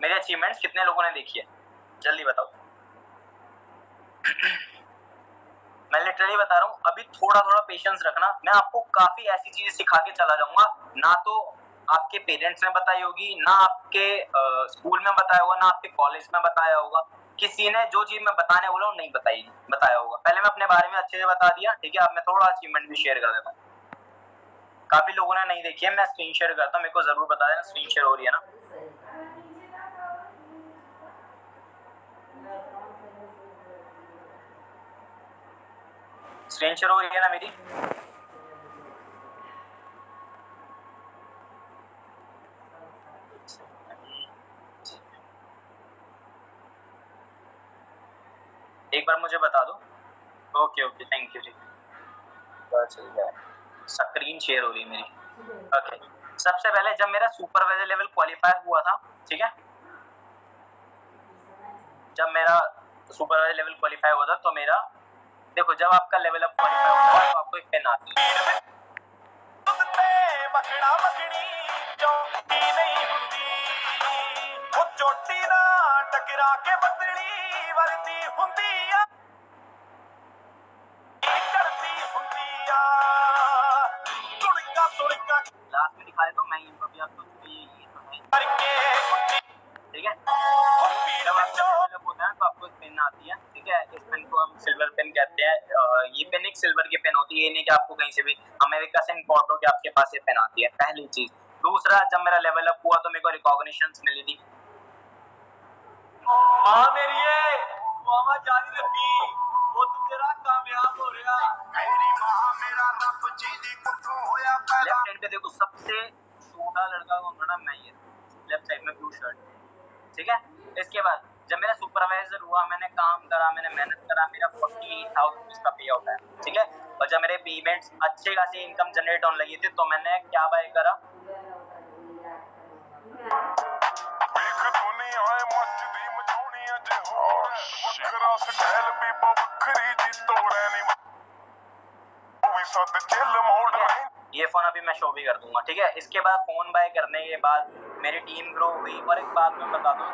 मेरे अचीवमेंट्स कितने लोगों ने देखी है, जल्दी बताओ। मैं लिटरली बता रहा हूँ, अभी थोड़ा थोड़ा पेशेंस रखना, मैं आपको काफी ऐसी चीजें सिखा के चला जाऊंगा, ना तो आपके पेरेंट्स ने बताई होगी, ना आपके स्कूल में बताया होगा, ना आपके कॉलेज में बताया होगा, किसी ने जो चीज मैं बताने बोला नहीं बताया होगा। पहले मैं अपने बारे में अच्छे से बता दिया, ठीक है। अब मैं थोड़ा अचीवमेंट भी शेयर कर देता हूँ, काफी लोगों ने नहीं देखी है, मैं स्क्रीन शेयर करता हूँ, मेरे को जरूर बता देना स्क्रीन शेयर हो रही है ना। स्क्रीन शेयर हो रही है ना मेरी? एक बार मुझे बता दो। ओके ओके, थैंक यू जी। स्क्रीन शेयर हो रही है मेरी। ओके, सबसे पहले जब मेरा सुपरवाइजर लेवल क्वालिफाई हुआ था, ठीक है, जब मेरा सुपरवाइजर लेवल क्वालिफाई हुआ था तो मेरा, देखो जब आपका लेवल अप क्वालिफाई होता है तो आपको एक पेन आती है, चोटी ना टकरा के बदली वर्दी हुंदी आ, करती हुंदी आ, तुड़का लास्ट में दिखाए तो मैं अभी आप ठीक है। जब आपका लेवल अप होता है तो आपको एक पेन आती है, ठीक है, इस पेन को हम सिल्वर पेन कहते हैं। ये पेन एक सिल्वर की पेन होती है, ये नहीं कि आपको कहीं से भी अमेरिका से इंपोर्ट हो के आपके पास ये पेन आती है, पहली चीज। दूसरा, जब मेरा लेवल अप हुआ तो मेरे को रिकॉग्निशंस मिली थी। मां मेरी है, मामा जानी रखी, वो तो तेरा कामयाब हो रहा, मेरी मां मेरा रब जी दी कुत्थों होया पैदा। लेफ्ट हैंड पे देखो सबसे छोटा लड़का कौन बना, मैं ये लेफ्ट साइड में ब्लू शर्ट, ठीक है। इसके बाद जब मेरा सुपरवाइजर हुआ, मैंने काम करा, मैंने मेहनत करा, मेरा 48,000 का पे आउट है, ठीक है। और जब मेरे पेमेंट्स अच्छे खासी इनकम जनरेट होने लगी थी तो मैंने क्या बाय करा, ये फोन अभी मैं शो भी कर दूंगा, ठीक है। इसके बाद फोन बाय करने के बाद मेरी टीम ग्रो हुई। और एक बात मैं बता दूं,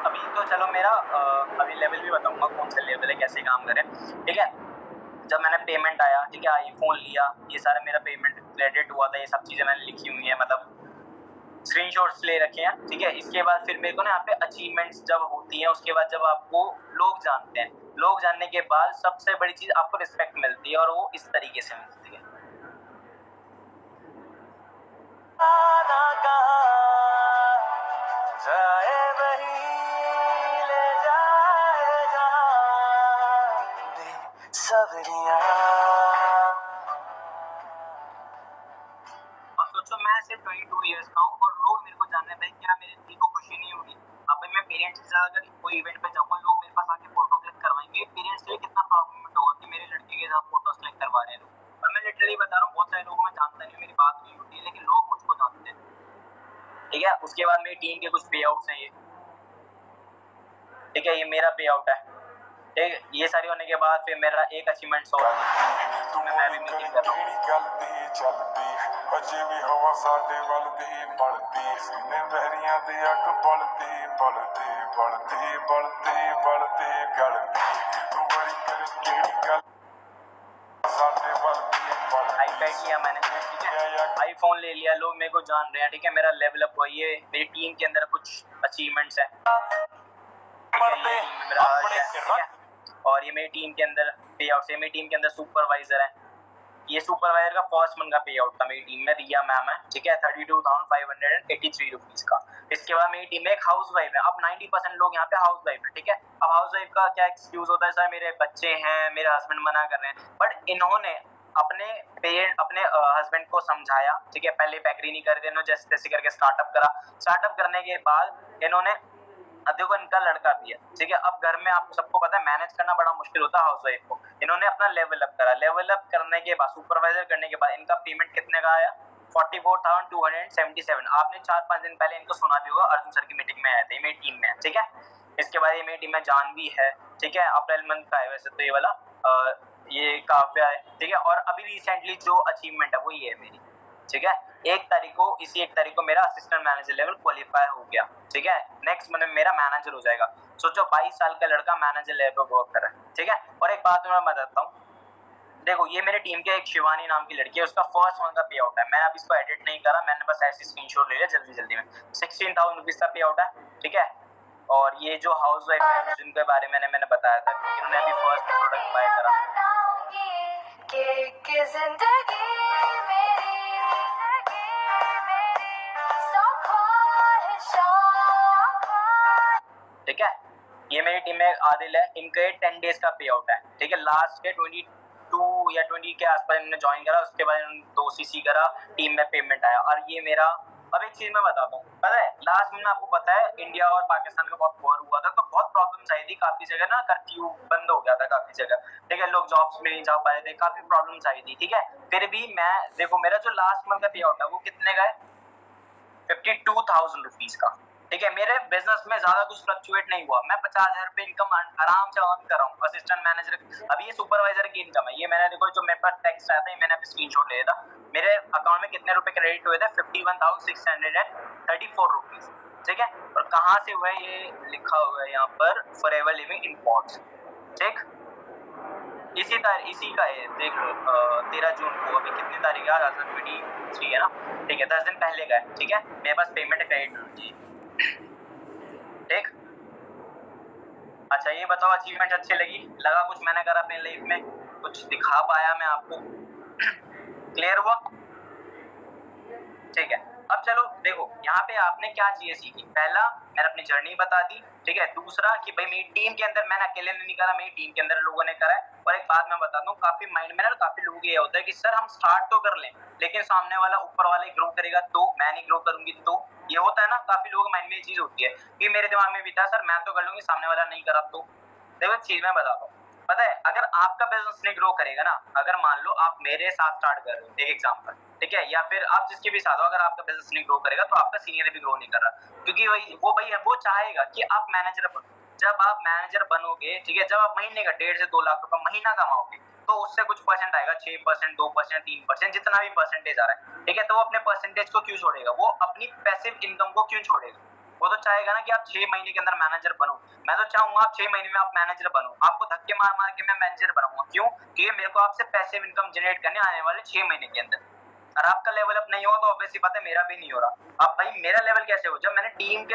अभी तो चलो मेरा अभी लेवल भी बताऊंगा कौन सा लेवल है, कैसे काम करे, ठीक है। जब मैंने पेमेंट आया, ठीक है, आईफोन लिया, ये सारा मेरा पेमेंट क्रेडिट हुआ था, ये सब चीजें मैंने लिखी हुई है, मतलब स्क्रीनशॉट्स ले रखे हैं, ठीक है। इसके बाद फिर मेरे को ना यहाँ पे अचीवमेंट्स जब होती हैं, उसके बाद जब आपको लोग जानते हैं, लोग जानने के बाद सबसे बड़ी चीज आपको रिस्पेक्ट मिलती है, और वो इस तरीके से मिलती है। अब सोचो मैं सिर्फ 22 इयर्स का हूँ और लोग मेरे को जानने भाई, क्या मेरे दिल को खुशी नहीं होगी? अब मैं पेरेंट्स के साथ अगर कोई इवेंट पे जाऊंगा, लोग मेरे पास आके फोटो क्लिक करवाएंगे, पेरेंट्स के लिए कितना प्राउड मोमेंट होगा कि मेरे लड़के के साथ फोटोज क्लिक करवा रहे हैं लोग। और मैं लिटरली बता रहा हूँ, बहुत सारे लोगों में जानता नहीं, मेरी बात नहीं होती, लेकिन लोग मुझको जानते हैं, ठीक है। उसके बाद मेरी टीम के कुछ पे आउट्स हैं, ये ठीक है, ये मेरा पे आउट है, ठीक है। ये सारी होने के बाद फिर मेरा एक अचीवमेंट हो रहा है, मैं भी मीटिंग कर रहा हूँ। अजे भी हवा साडे वल दी बढ़ती, सीने बहरियां दी अग बढ़ती बढ़ती बढ़ती बढ़ती बढ़ती गलती, तू बड़ी कर केड़ी गल साडे वल दी बढ़ती। आईपैड लिया मैंने, ठीक है, आईफोन ले लिया, लोग मेरे को जान रहे हैं, ठीक है। मेरा लेवल अप हुआ, ये मेरी टीम के अंदर कुछ अचीवमेंट्स है, और ये मेरी टीम के अंदर पे आउट है, मेरी टीम के अंदर सुपरवाइजर है, ये सुपरवाइजर का फर्स्ट मंथ का पे आउट था मेरी टीम में, रिया मैम है, ठीक है, 32,583 रुपीज का। इसके बाद मेरी टीम में एक हाउस वाइफ है। अब 90% लोग यहाँ पे हाउस वाइफ है, ठीक है। अब हाउस वाइफ का क्या एक्सक्यूज होता है, सर मेरे बच्चे हैं, मेरे हस्बैंड मना कर रहे हैं, बट इन्होंने अपने हस्बैंड को समझाया, ठीक है। पहले एग्री नहीं कर रहे, इन्होंने जैसे तैसे करके स्टार्टअप करा। स्टार्टअप करने के बाद इन्होंने, अब देखो इनका लड़का भी है, ठीक है। अब घर में आपको सबको पता है मैनेज करना बड़ा मुश्किल होता है हाउसवाइफ को। इन्होंने अपना लेवल अप करा, लेवल अप करने के बाद सुपरवाइजर करने के बाद इनका पेमेंट कितने का आया, 44,277। आपने 4-5 दिन पहले इनको सुना भी होगा, अर्जुन सर की मीटिंग में आए थे, मेरी टीम में, ठीक है। इसके बाद ये मेरी टीम में जानवी है, ठीक है, अप्रैल मंथ का है वैसे तो ये वाला, ये काव्या है, ठीक है। और अभी रिसेंटली जो अचीवमेंट है वो ये है मेरी, ठीक है। इसी 1 तारीख को मेरा असिस्टेंट मैनेजर लेवल क्वालिफाई हो गया, ठीक है। नेक्स्ट मंथ में मेरा मैनेजर हो जाएगा। सोचो 22 साल का लड़का मैनेजर लेवल पर वर्क कर रहा है, ठीक है। और एक बात मैं बताता हूँ, देखो ये मेरे टीम के एक शिवानी नाम की लड़की है, उसका फर्स्ट मंथ का पे आउट है। मैं अब इसको एडिट नहीं करा, मैंने बस ऐसे स्क्रीनशॉट ले लिया जल्दी में। 16,000 रुपीज का पे आउट है, ठीक है। और ये जो हाउस वाइफ है जिनके बारे में मैंने बताया था, इन्होंने अभी फर्स्ट प्रोडक्ट बाय करा। ठीक है। ये मेरी टीम में आदिल है, इनके 10 डेज का पे आउट है, ठीक है। लास्ट के 22 या 20 के आसपास इन्होंने ज्वाइन करा, उसके बाद इन्होंने 2 सीसी करा, टीम में पेमेंट आया। और ये मेरा, अब एक चीज मैं बताता हूँ, पता है लास्ट में आपको पता है इंडिया और पाकिस्तान का बहुत वॉर हुआ था, तो बहुत प्रॉब्लम्स आई थी काफी जगह ना, कर्फ्यू बंद हो गया था काफी जगह, ठीक है। लोग जॉब्स में नहीं जा पा रहे थे, काफी प्रॉब्लम्स आई थी, ठीक है। फिर भी मैं, देखो मेरा जो लास्ट मंथ का पे आउट है वो कितने का है, 52,000 रुपीज का, ठीक है। मेरे बिजनेस में ज्यादा कुछ फ्लक्चुएट नहीं हुआ, मैं 50,000 रुपए इनकम आराम से अर्न कर रहा हूँ असिस्टेंट मैनेजर। अभी ये सुपरवाइजर की इनकम है, ये मैंने देखो जो मेरे पास टेक्स्ट आया था, ये मैंने अभी स्क्रीनशॉट लिया था। मेरे अकाउंट में कितने रुपए क्रेडिट हुए थे, 51,634 रुपीज, ठीक है। और कहाँ से हुआ ये लिखा हुआ है यहाँ पर, फॉरएवर लिविंग इंपोर्ट्स, ठीक। इसी का है, देख लो 13 जून को, अभी कितनी तारीख है, 2023 है ना, ठीक है। 10 दिन पहले का है, ठीक है। मेरे पास पेमेंट क्रेडिट, ठीक। अच्छा ये बताओ, अचीवमेंट अच्छी लगा कुछ मैंने करा अपने लाइफ में, कुछ दिखा पाया मैं आपको? क्लियर हुआ? ठीक है। अब चलो देखो यहाँ पे आपने क्या चीजें सीखी। पहला, मैंने अपनी जर्नी बता दी, ठीक है। दूसरा कि भाई मेरी टीम के अंदर, मैंने अकेले ने नहीं करा, मेरी टीम के अंदर लोगों ने करा है। और एक बात मैं बताता हूँ, काफी माइंड में ना काफी लोगों को ये होता है कि सर हम स्टार्ट तो कर लें, लेकिन सामने वाला ऊपर वाले ग्रो करेगा तो मैं नहीं ग्रो करूंगी, तो ये होता है ना, काफी लोगों के माइंड में ये चीज होती है। कि मेरे दिमाग में भी था सर मैं तो कर लूंगी, सामने वाला नहीं करा तो। देखो चीज मैं बताता हूँ, पता है अगर आपका बिजनेस नहीं ग्रो करेगा ना, अगर मान लो आप मेरे साथ स्टार्ट कर रहे हो, एक एग्जांपल, ठीक है, या फिर आप जिसके भी साथ हो, अगर आपका बिजनेस नहीं ग्रो करेगा तो आपका सीनियर भी ग्रो नहीं कर रहा, क्योंकि वो चाहेगा कि आप मैनेजर बनो। जब आप मैनेजर बनोगे, ठीक है, जब आप महीने का 1.5 से 2 लाख रुपए महीना कमाओगे, तो उससे कुछ परसेंट आएगा, 6%, 2%, 3%, जितना भी परसेंटेज आ रहा है, ठीक है। तो वो अपने परसेंटेज को क्यों छोड़ेगा, वो अपनी पैसिव इनकम को क्यों छोड़ेगा? वो तो चाहेगा ना कि आप 6 महीने के अंदर मैनेजर बनो। मैं तो चाहूंगा आप 6 महीने में आप मैनेजर बनो, आपको धक्के मार मार के मैं मैनेजर बनाऊंगा। क्यों? क्योंकि मेरे को आपसे पैसिव इनकम जनरेट करने आने वाले 6 महीने के अंदर। और आपका लेवल अप नहीं हो तो ऑब्वियसली बात है मेरा भी नहीं हो रहा। अब भाई मेरा लेवल कैसे हो, जब मैंने टीम के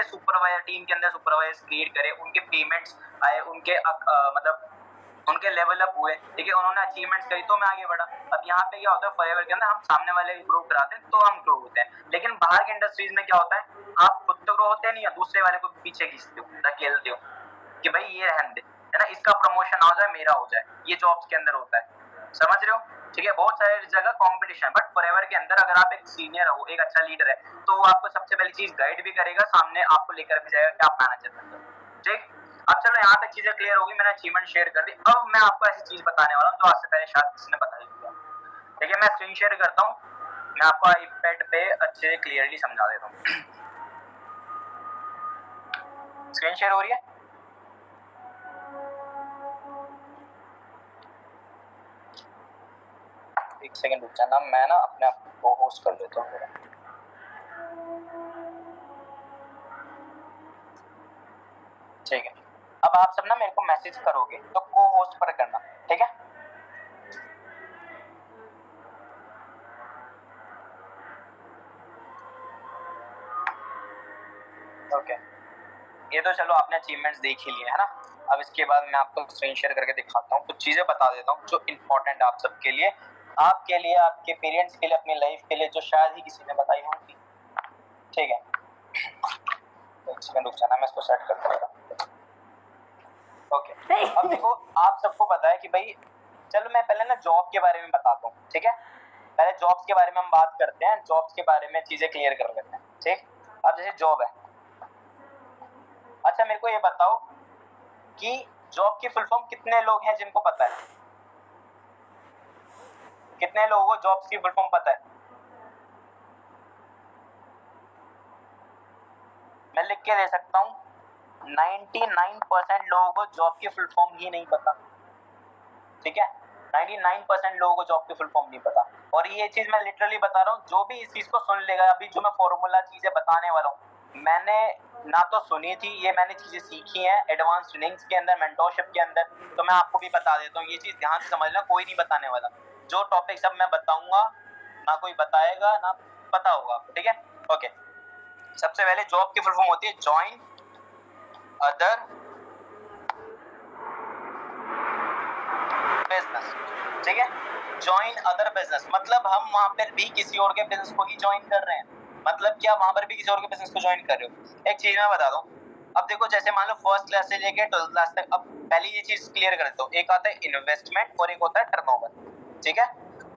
अंदर सुपरवाइजर क्रिएट करे, उनके पेमेंट्स आए, उनके मतलब उनके लेवल अप हुए, ठीक है, उन्होंने अचीवमेंट्स करी तो मैं आगे बढ़ा। अब यहाँ पे क्या होता है, फॉरएवर के अंदर हम सामने वाले ग्रो कराते हैं तो हम ग्रो होते हैं, लेकिन बाहर के इंडस्ट्रीज में क्या होता है, आप खुद तो ग्रो होते नहीं है, दूसरे वाले को पीछे खींचते हो, धकेलते हो कि भाई ये रहने दे, है ना, इसका प्रमोशन हो जाए मेरा हो जाए। ये जॉब्स के अंदर होता है, समझ रहे हो? ठीक है, बहुत सारी जगह कंपटीशन, बट फॉरएवर के अंदर अगर आप एक सीनियर हो, एक अच्छा लीडर है, तो वो आपको सबसे पहली चीज गाइड भी करेगा, सामने आपको लेकर भी जाएगा कि आप मैनेजर बन जाओ, ठीक। अब चलो यहाँ तक चीजें क्लियर होगी, मैंने अचीवमेंट शेयर कर दी। अब मैं आपको ऐसी चीज बताने वाला हूँ जो आज से पहले शायद किसी ने बताई हुई है, ठीक है। मैं स्क्रीन शेयर करता हूँ, मैं आपको आईपैड पे अच्छे क्लियरली समझा देता हूँ। स्क्रीन शेयर हो रही है? एक सेकंड रुक जाना, मैं ना अपने आप को होस्ट कर लेता हूँ। ठीक है, अब आप सब ना मेरे को मैसेज करोगे तो को होस्ट पर करना, ठीक है। ओके, ये तो चलो आपने अचीवमेंट्स देख ही लिए है ना। अब इसके बाद मैं आपको स्क्रीन शेयर करके दिखाता हूँ, कुछ चीजें बता देता हूँ जो इम्पोर्टेंट आप सबके लिए, आपके पेरेंट्स के लिए, अपनी लाइफ के लिए, जो शायद ही किसी ने बताई होगी, ठीक है। एक सेकंड रुक जाना, मैं इसको सेट करता हूँ। ओके, अब देखो आप सबको पता है कि भाई, चलो मैं पहले ना जॉब के बारे में बताता हूँ, ठीक है। पहले जॉब्स के बारे में हम बात करते हैं, जॉब्स के बारे में चीजें क्लियर कर लेते हैं, ठीक। अब जैसे जॉब है, अच्छा मेरे को ये बताओ कि जॉब की फुल फॉर्म कितने लोग हैं जिनको पता है? कितने लोगों को जॉब्स की फुल फॉर्म पता है? मैं लिख के दे सकता हूँ, 99% लोगों को जॉब की फुल फॉर्म ही नहीं पता, ठीक है। 99% लोगों को जॉब की फुल फॉर्म नहीं पता। और ये चीज मैं लिटरली बता रहा हूँ, जो भी इस चीज को सुन लेगा, अभी जो मैं फॉर्मूला चीजें बताने वाला हूँ, मैंने ना तो सुनी थी, ये मैंने चीजें सीखी हैं एडवांस ट्रेनिंग्स के अंदर, मेंटोरशिप के अंदर, तो मैं आपको भी बता देता हूँ। ये चीज ध्यान से समझना, कोई नहीं बताने वाला। जो टॉपिक सब मैं बताऊंगा, ना कोई बताएगा ना पता होगा आपको, ठीक है? ओके, सबसे पहले जॉब की फुल फॉर्म होती है जॉइन अदर बिजनेस, ठीक है? ज्वाइन अदर बिजनेस मतलब हम वहां पर भी किसी और के बिजनेस को ही ज्वाइन कर रहे हैं। मतलब क्या, वहां पर भी किसी और के बिजनेस को ज्वाइन कर रहे हो? एक चीज मैं बता दूं, अब देखो, जैसे मान लो फर्स्ट क्लास से लेके 12th क्लास तक, अब पहले ये चीज क्लियर कर देता हूं, एक आता है इन्वेस्टमेंट और एक होता है टर्नओवर, ठीक है?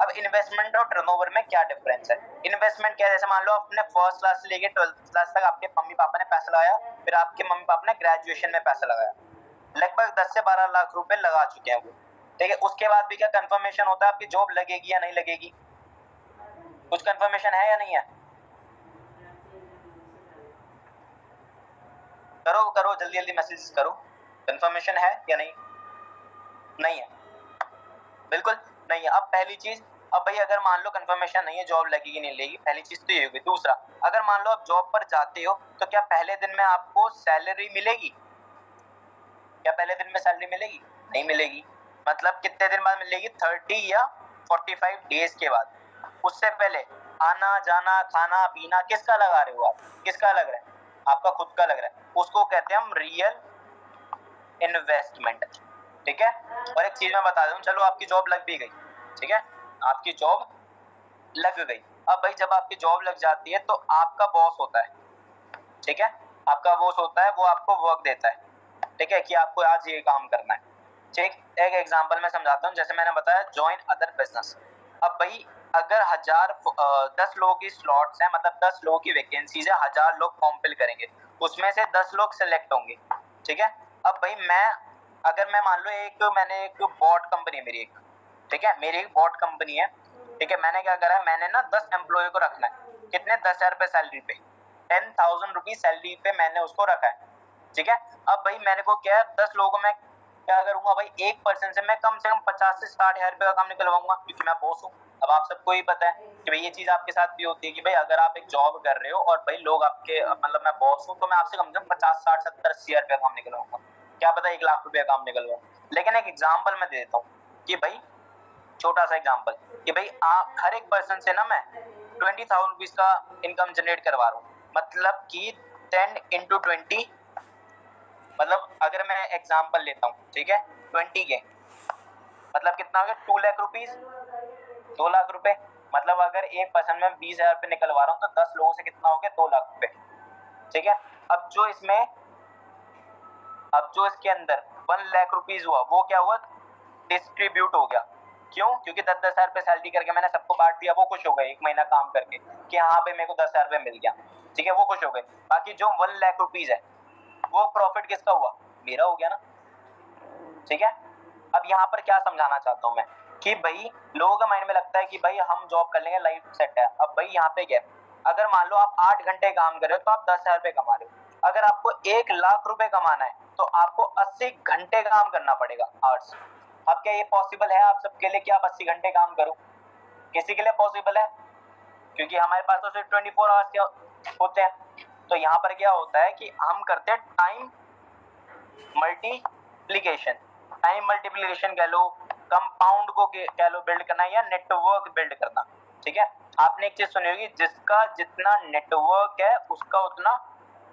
अब इन्वेस्टमेंट और टर्नओवर में क्या डिफरेंस है? इन्वेस्टमेंट क्या है, जैसे मान लो आपने फर्स्ट क्लास से लेके 12th क्लास तक आपके मम्मी पापा ने पैसा लगाया, फिर आपके मम्मी पापा ने ग्रेजुएशन में पैसा लगाया, लगभग 10 से 12 लाख रुपए लगा चुके हैं वो, ठीक है? उसके बाद भी क्या कंफर्मेशन होता है आपकी जॉब लगेगी या नहीं लगेगी? कुछ कंफर्मेशन है या नहीं है? करो करो, जल्दी जल्दी मैसेज करो, कंफर्मेशन है या नहीं? नहीं है, बिल्कुल नहीं है। अब पहली चीज, अब भाई अगर मान लो कंफर्मेशन नहीं है, जॉब लगेगी नहीं लगेगी, पहली चीज तो ये होगी। दूसरा, अगर मान लो आप जॉब पर जाते हो तो क्या पहले दिन में आपको सैलरी मिलेगी? क्या पहले दिन में सैलरी मिलेगी? नहीं मिलेगी। मतलब कितने दिन बाद मिलेगी? 30 या 45 डेज के बाद। उससे पहले आना जाना खाना पीना किसका लगा रहे हो आप? किसका लग रहा है? आपका खुद का लग रहा है। उसको कहते हैं हम रियल इन्वेस्टमेंट, ठीक है? और एक चीज मैं बता दूं, चलो आपकी जॉब लग भी गई, ठीक है? आपकी जॉब लग गई। अब भाई जब आपकी जॉब लग जाती है तो आपका बॉस होता है, ठीक है? आपका बॉस होता है, वो आपको वर्क देता है, ठीक है, कि आपको आज ये काम करना है, ठीक? एक एग्जांपल मैं समझाता हूँ, जैसे मैंने बताया जॉइन अदर बिजनेस। अब भाई अगर 10 लोगों की स्लॉट्स हैं, मतलब 10 लोगों की वैकेंसीज है, 1000 लोग फॉर्म फिल करेंगे, उसमें से 10 लोग सिलेक्ट होंगे, ठीक है? अब भाई मैं मान लो मैंने एक बॉट कंपनी है मेरी एक, ठीक है? मेरी एक बॉट कंपनी है, ठीक है? मैंने क्या करा है, मैंने ना 10 एम्प्लॉय को रखना है, कितने? 10,000 रुपए सैलरी पे, 10,000 रुपीज सैलरी पे मैंने उसको रखा है, ठीक है? अब भाई मैंने को क्या है, 10 लोगों को मैं क्या करूंगा भाई, एक पर्सन से मैं कम 50 से 60 हजार रुपए का काम निकलवाऊंगा, क्योंकि मैं बॉस हूँ। अब आप सबको ही पता है कि भाई ये चीज आपके साथ भी होती है कि भाई अगर आप एक जॉब कर रहे हो और भाई लोग आपके, मतलब मैं बॉस हूँ, तो मैं आपसे कम से कम 50 60 70 80 हजार रुपया काम निकलवाऊंगा, क्या पता 1 लाख रुपया काम निकलवाऊं। लेकिन एक एग्जाम्पल मैं दे देता हूँ कि भाई, छोटा सा एग्जाम्पल, कि भाई हर एक पर्सन से ना मैं 20,000 रुपीज का इनकम जनरेट करवा रहा हूँ, मतलब कि 10 into 20, मतलब अगर मैं एग्जाम्पल लेता हूँ, ठीक है, 20 के मतलब कितना हो गया? 2 लाख रुपीज, 2 लाख रुपए। मतलब अगर एक पर्सन में 20,000 रुपए निकलवा रहा हूँ तो 10 लोगों से कितना हो गया? 2 लाख रुपए, ठीक है? अब जो इसके अंदर 1 लाख रुपीज हुआ, वो क्या हुआ? डिस्ट्रीब्यूट हो गया। क्यों? क्योंकि 10-10 हजार रुपए सैलरी करके मैंने सबको बांट दिया, वो खुश हो गए, एक महीना काम करके कि हाँ भाई मेरे को 10 हजार रुपए मिल गया, ठीक है, वो खुश हो गए। बाकी जो 1 लाख रुपीज है, वो प्रॉफिट किसका हुआ? मेरा हो गया ना, ठीक है? अब यहाँ पर क्या समझाना चाहता हूँ मैं, कि भाई लोगों के माइंड में लगता है कि भाई हम जॉब कर लेंगे, लाइफ सेट है। अब भाई यहाँ पे क्या है, अगर मान लो आप 8 घंटे काम कर रहे हो तो आप 10 हजार रुपए कमा रहे हो। अगर आपको 1 लाख रुपए कमाना है तो आपको 80 घंटे काम करना पड़ेगा, आवर्स। अब क्या ये पॉसिबल है आप सबके लिए कि आप 80 घंटे काम करो? किसी के लिए पॉसिबल है? क्योंकि हमारे पास तो सिर्फ 24 आवर्स के होते हैं। तो यहाँ पर क्या होता है कि हम करते हैं टाइम मल्टीप्लीकेशन, टाइम मल्टीप्लीकेशन कह लो, कंपाउंड को कह लो बिल्ड करना, या नेटवर्क बिल्ड करना, ठीक है? आपने एक चीज सुनी होगी, जिसका जितना नेटवर्क है उसका उतना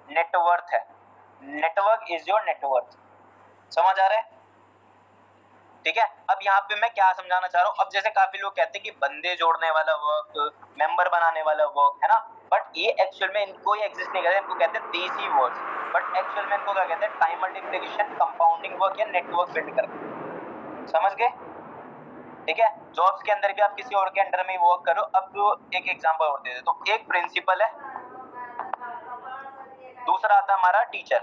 नेटवर्थ है। Network is your net worth. समझ आ रहा है? ठीक है? अब यहाँ पे मैं क्या समझाना चाह रहा हूँ, अब जैसे काफी लोग कहते हैं कि बंदे जोड़ने वाला वर्क, मेंबर बनाने वाला वर्क है ना, बट ये एक्चुअल में इनको ये एग्जिस्ट नहीं करते, इनको कहते हैं देसी वर्ड्स। बट एक्चुअल में इनको क्या कहते हैं? टाइम मल्टीप्लिकेशन, कंपाउंडिंग वर्क या नेटवर्क बिल्ड करना। समझ गए? ठीक है? जॉब्स के अंदर भी आप किसी और के अंडर में वर्क करो। अब एक एग्जांपल और दे देता हूँ। एक प्रिंसिपल है, दूसरा आता है हमारा टीचर।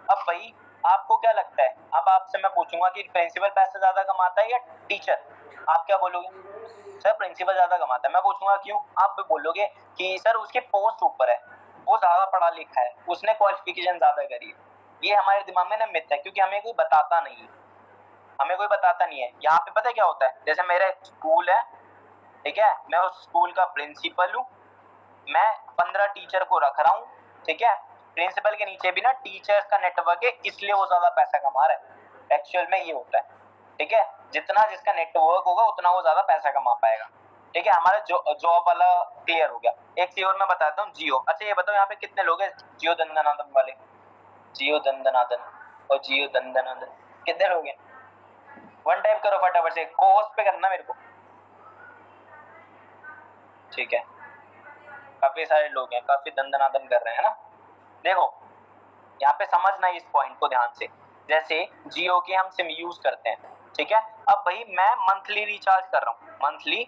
अब भाई आपको क्या लगता है, अब आपसे मैं पूछूंगा कि प्रिंसिपल पैसे ज्यादा कमाता है या टीचर? आप क्या बोलोगे? सर प्रिंसिपल ज्यादा कमाता है। मैं पूछूंगा क्यों? आप बोलोगे कि सर उसके पोस्ट ऊपर है, वो ज्यादा पढ़ा लिखा है, उसने क्वालिफिकेशन ज्यादा करी है। ये हमारे दिमाग में ना मिथ है, क्योंकि हमें कोई बताता नहीं है। हमें कोई बताता नहीं है। यहाँ पे पता है क्या होता है, जैसे मेरा स्कूल है, ठीक है, मैं उस स्कूल का प्रिंसिपल हूँ, मैं 15 टीचर को रख रहा हूँ, ठीक है, प्रिंसिपल के नीचे भी ना टीचर्स का नेटवर्क है, इसलिए वो ज्यादा पैसा कमा रहा है। एक्चुअल में ये होता है, ठीक है, जितना जिसका नेटवर्क होगा उतना वो ज्यादा पैसा कमा पाएगा, ठीक है। हमारा जॉब वाला क्लियर हो गया। एक चीज और मैं बताता हूँ, जियो। अच्छा ये बताओ यहाँ पे कितने लोग हैं जियो दंदनादन वाले? जियो दंदनादन और जियो दंदनादन कितने लोग हैं? वन टाइप करो फटाफट से, को होस्ट पे करना मेरे को, ठीक है। काफी सारे लोग हैं, काफी दंदनादन कर रहे हैं ना। देखो यहाँ पे समझना इस पॉइंट को ध्यान से। जैसे जियो के हम सिम यूज करते हैं, ठीक है, अब भाई मैं मंथली रिचार्ज कर रहा हूँ, मंथली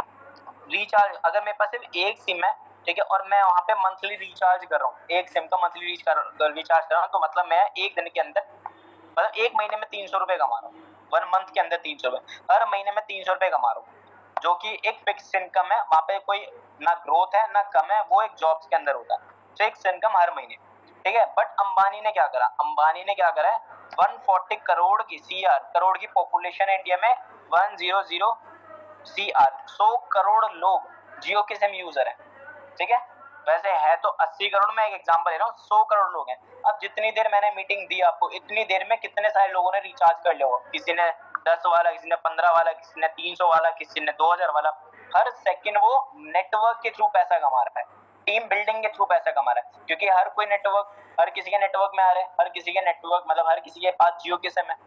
रिचार्ज, अगर मेरे पास सिर्फ एक सिम है, ठीक है, और मैं वहाँ पे मंथली रिचार्ज कर रहा हूँ, एक सिम का मंथली रिचार्ज कर रहा हूँ, तो मतलब मैं एक दिन के अंदर, मतलब एक महीने में 300 रुपए कमा रहा हूँ, 1 मंथ के अंदर 300 रुपए, हर महीने में 300 रुपए कमा रहा हूँ, जो कि एक फिक्स इनकम है, वहाँ पे कोई ना ग्रोथ है ना कम है, वो एक जॉब्स के अंदर होता है, फिक्स इनकम हर महीने, ठीक है। बट अंबानी ने क्या करा, अंबानी ने क्या करा है, 140 करोड़ की सीआर, करोड़ की पॉपुलेशन है इंडिया में, 100 सीआर, 100 करोड़ लोग जियो के सिम यूजर हैं, ठीक है। वैसे है तो 80 करोड़, में एक एग्जांपल ले रहा हूँ, 100 करोड़ लोग हैं। अब जितनी देर मैंने मीटिंग दी आपको, इतनी देर में कितने सारे लोगों ने रिचार्ज कर लिया हो, किसी ने 10 वाला, किसी ने 15 वाला, किसी ने 300 वाला, किसी ने 2000 वाला। हर सेकंड वो नेटवर्क के थ्रू पैसा कमा रहा है, टीम बिल्डिंग के थ्रू पैसा कमा रहा है, क्योंकि हर कोई नेटवर्क, हर किसी के नेटवर्क में आ रहे हैं, हर किसी के नेटवर्क, मतलब हर किसी के पास जियो के सिम है,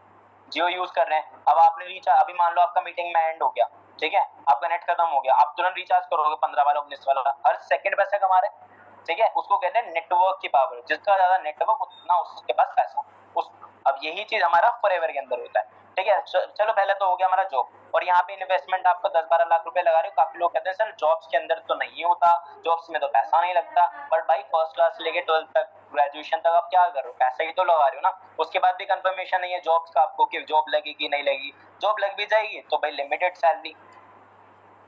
जियो यूज कर रहे हैं। अब आपने रिचार्ज, अभी मान लो आपका मीटिंग में एंड हो गया, ठीक है, आपका नेट खत्म हो गया, आप तुरंत रिचार्ज करोगे 15 वाला, 19 वाला, हर सेकंड पैसा कमा रहे हैं, ठीक है। उसको कहते हैं नेटवर्क की पावर, जिसका ज्यादा नेटवर्क उतना उसके पास पैसा उस। अब यही चीज हमारा फॉरएवर के अंदर होता है, ठीक है। चलो पहले तो हो गया हमारा जॉब, और यहाँ पे इन्वेस्टमेंट आपको 10-12 लाख रुपए लगा रहे हो। काफी लोग कहते हैं सर जॉब्स के अंदर तो नहीं होता, जॉब्स में तो पैसा नहीं लगता, बट भाई फर्स्ट क्लास से लेके 12th तक, ग्रेजुएशन तक आप क्या कर रहे हो, पैसा ही तो लगा रहे हो ना। उसके बाद भी कंफर्मेशन नहीं है जॉब्स का आपको कि जॉब लगेगी नहीं लगेगी, जॉब लग भी जाएगी तो भाई लिमिटेड सैलरी,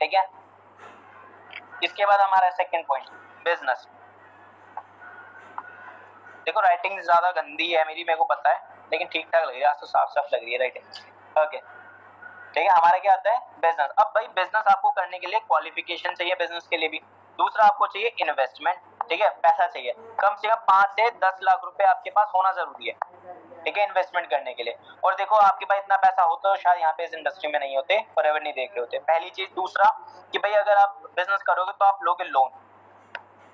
ठीक है। इसके बाद हमारा सेकंड पॉइंट, बिजनेस। देखो राइटिंग ज्यादा गंदी है मेरी, मेरे को पता है, लेकिन ठीक ठाक लग रही है आज तो, साफ साफ लग रही है राइटिंग, ओके, ठीक है। हमारा क्या आता है, बिजनेस। अब भाई बिजनेस आपको करने के लिए क्वालिफिकेशन चाहिए, बिजनेस के लिए भी। दूसरा आपको चाहिए इन्वेस्टमेंट, ठीक है, पैसा चाहिए, कम से कम 5 से 10 लाख रुपए आपके पास होना जरूरी है, ठीक है, इन्वेस्टमेंट करने के लिए। और देखो आपके पास इतना पैसा होता तो शायद यहाँ पे इस इंडस्ट्री में नहीं होते, फॉरएवर नहीं देख रहे होते, पहली चीज। दूसरा कि भाई अगर आप बिजनेस करोगे तो आप लोगे लोन,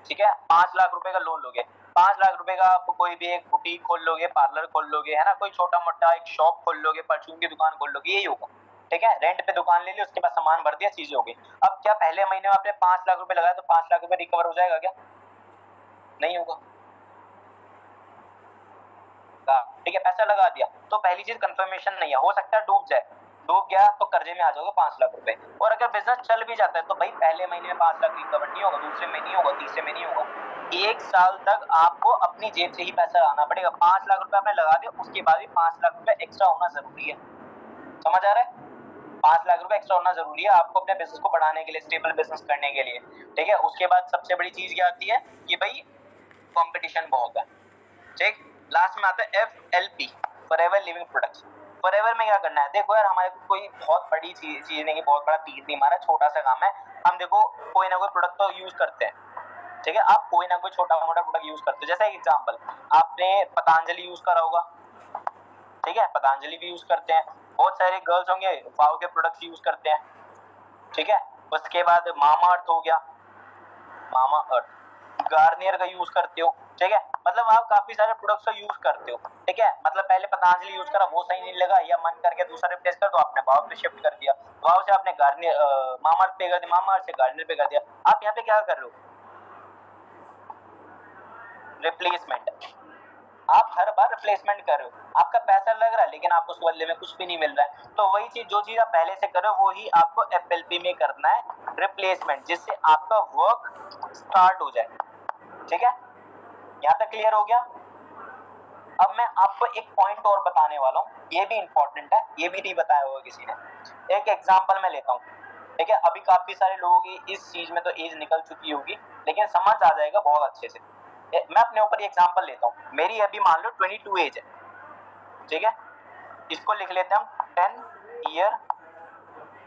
ठीक है, 5 लाख रुपए का लोन लोगे, 5 लाख रुपए का आप कोई भी एक बुटीक खोल लोगे, पार्लर खोल लोगे, है ना, कोई छोटा मोटा एक शॉप खोल लोगे, परचून की दुकान खोल लोगे, यही होगा, ठीक है। रेंट पे दुकान ले ली, उसके बाद सामान भर दिया, चीजें हो गई। अब क्या पहले महीने में आपने 5 लाख रुपए लगाया तो 5 लाख रुपए रिकवर हो जाएगा क्या? नहीं होगा, ठीक है। पैसा लगा दिया तो पहली चीज कंफर्मेशन नहीं है, हो सकता है डूब जाए, डूब गया तो कर्जे में आ जाओगे 5 लाख रुपए। और अगर बिजनेस चल भी जाता है तो भाई पहले महीने में 5 लाख रिकवर नहीं होगा, दूसरे में नहीं होगा, तीसरे में नहीं होगा, 1 साल तक आपको अपनी जेब से ही पैसा लगाना पड़ेगा। 5 लाख रुपए आपने लगा दिया, उसके बाद भी 5 लाख रुपए एक्स्ट्रा होना जरूरी है, समझ आ रहा है? 5 लाख रुपए एक्स्ट्रा होना जरूरी है आपको अपने बिजनेस को बढ़ाने के लिए, स्टेबल बिजनेस करने के लिए, ठीक है। उसके बाद सबसे बड़ी चीज क्या आती है कि भाई कंपटीशन बहुत है, ठीक। लास्ट में आता है FLP, forever living products. Forever में क्या करना है, देखो यार हमारे को कोई बहुत बड़ी चीज नहीं है, बहुत बड़ा तीर नहीं मारा, छोटा सा काम है। हम देखो कोई ना कोई प्रोडक्ट तो यूज करते हैं, ठीक है, आप कोई ना कोई छोटा मोटा प्रोडक्ट यूज करते हो। जैसे एग्जांपल आपने पतंजलि यूज करा होगा, ठीक है, पतंजलि भी यूज करते हैं, बहुत सारे गर्ल्स होंगे वाव के प्रोडक्ट्स यूज करते हैं, ठीक है। उसके बाद मामा अर्थ हो गया, मामा अर्थ, गार्नियर का यूज करते हो, ठीक है, मतलब आप काफी सारे प्रोडक्ट्स का यूज करते हो, ठीक है। मतलब पहले पतंजलि यूज करा, वो सही नहीं लगा, या मन करके दूसरा रिप्लेस कर दो, आपने वाव पे शिफ्ट कर दिया, वाव से आपने गार्नियर मामा अर्थ पे कर दिया, मामा अर्थ से गार्नियर पे कर दिया। आप यहाँ पे क्या कर रहे हो, रिप्लेसमेंट, आप हर बार रिप्लेसमेंट कर रहे हो, आपका पैसा लग रहा है लेकिन आपको उस बदले में कुछ भी नहीं मिल रहा है। तो वही चीज, जो चीज आप पहले से कर रहे हो वही आपको FLP में करना है, रिप्लेसमेंट, जिससे आपका वर्क स्टार्ट हो जाए, ठीक है। यहाँ तक क्लियर हो गया? अब मैं आपको एक पॉइंट और बताने वाला हूँ, ये भी इंपॉर्टेंट है, ये भी नहीं बताया होगा किसी ने। एक एग्जांपल मैं लेता हूँ, ठीक है। अभी काफी सारे लोगों की इस चीज में तो एज निकल चुकी होगी, लेकिन समझ आ जाएगा बहुत अच्छे से। मैं अपने ऊपर एग्जांपल लेता हूँ, मेरी अभी मान लो 22 एज है, ठीक है। इसको लिख लेते हैं हम 10 ईयर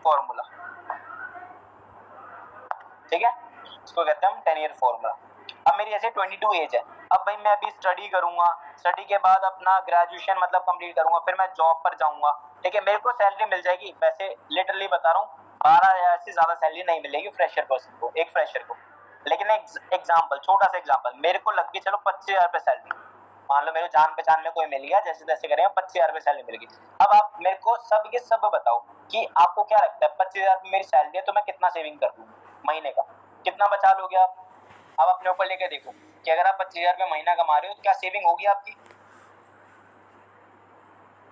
फॉर्मूला, ठीक है, इसको कहते हैं हम 10 ईयर फॉर्मूला। अब मेरी ऐसे 22 एज है, अब भाई मैं अभी स्टडी करूंगा, स्टडी के बाद अपना ग्रेजुएशन मतलब कंप्लीट करूंगा, फिर मैं जॉब पर जाऊंगा, ठीक है, मेरे को सैलरी मिल जाएगी, वैसे लिटरली बता रहा हूँ 12,000 से ज्यादा सैलरी नहीं मिलेगी फ्रेशर पर्सन को, एक फ्रेशर को। लेकिन एक एग्जाम्पल, छोटा सा एग्जाम्पल, मेरे को लग गई चलो 25,000 रुपये सैलरी, मान लो मेरे जान पहचान में कोई मिल गया, जैसे तैसे करेंगे 25,000 रुपये सैलरी मिल गई। अब आप मेरे को सब के सब बताओ कि आपको क्या लगता है 25,000 रुपये मेरी सैलरी है तो मैं कितना सेविंग कर दूँ महीने का, कितना बचा लोगे आप? अब अपने ऊपर लेके देखो कि अगर आप 25,000 रुपये महीना कमा रहे हो तो क्या सेविंग होगी आपकी?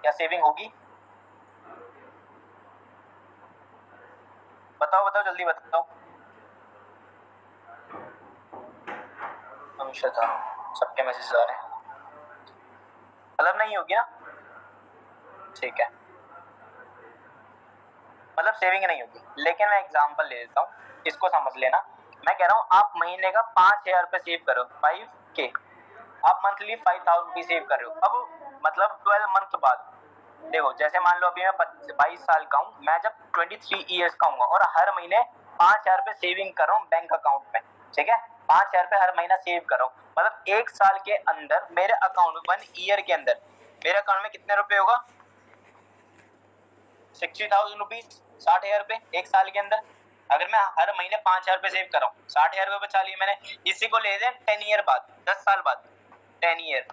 क्या सेविंग होगी? बताओ बताओ जल्दी बताओ। हमेशा था, सबके मैसेज आ रहे हैं, मतलब नहीं होगी ना, ठीक है, मतलब सेविंग नहीं होगी। लेकिन मैं एग्जांपल ले लेता हूँ, इसको समझ लेना। मैं कह रहा हूँ आप महीने का 5,000 रुपये सेव करो, 5K, आप मंथली 5,000 रुपये सेव कर रहे हो। अब मतलब 12 मंथ बाद देखो, जैसे मान लो अभी मैं 22 साल का हूँ, मैं जब 23 ईयर्स का हूँ और हर महीने 5,000 रुपये सेविंग कर रहा हूँ बैंक अकाउंट में, ठीक है, 5,000 रुपये हर महीना सेव कर रहा हूँ, मतलब एक साल के अंदर मेरे अकाउंट में, 1 ईयर के अंदर मेरे अकाउंट में कितने रुपए होगा? 60,000 रुपीज, 60,000 रुपये एक साल के अंदर। अगर मैं हर महीने 5,000 रुपये सेव कर रहा हूँ, 60,000 रुपये बचा लिए मैंने। इसी को ले दें 10 ईयर बाद, 10 साल बाद, 10 ईयर,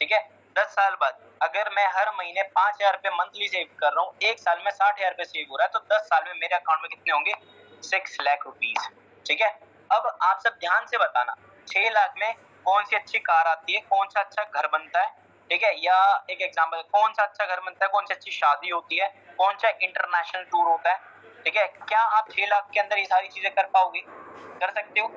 ठीक है, 10 साल बाद अगर मैं हर महीने 5,000 रुपये मंथली सेव कर रहा हूँ, एक साल में 60,000 रुपये सेव हो रहा है, तो 10 साल में मेरे अकाउंट में कितने होंगे? 6 लाख रुपीज, ठीक है। अब आप सब ध्यान से बताना, 6 लाख में कौन सी अच्छी कार आती है, कौन सा अच्छा घर बनता है, ठीक है, या एक एग्जाम्पल, कौन सा अच्छा घर बनता है, कौन सी अच्छी शादी होती है, कौन सा इंटरनेशनल टूर होता है, ठीक है, क्या आप 6 लाख के अंदर ये सारी चीजें कर पाओगे? कर सकते हो?